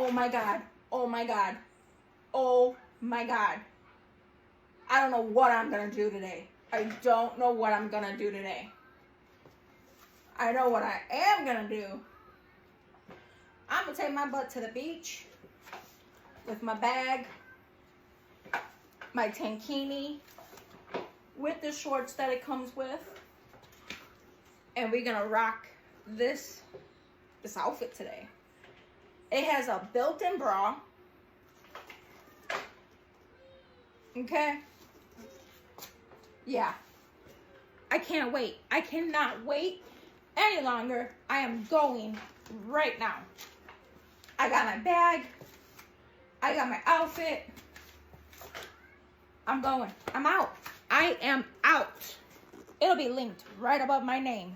Oh my God. Oh my God. Oh my God. I don't know what I'm going to do today. I don't know what I'm going to do today. I know what I am going to do. I'm going to take my butt to the beach with my bag, my tankini, with the shorts that it comes with. And we're going to rock this outfit today. It has a built-in bra. Okay? Yeah. I can't wait. I cannot wait any longer. I am going right now. I got my bag. I got my outfit. I'm going. I'm out. I am out. It'll be linked right above my name.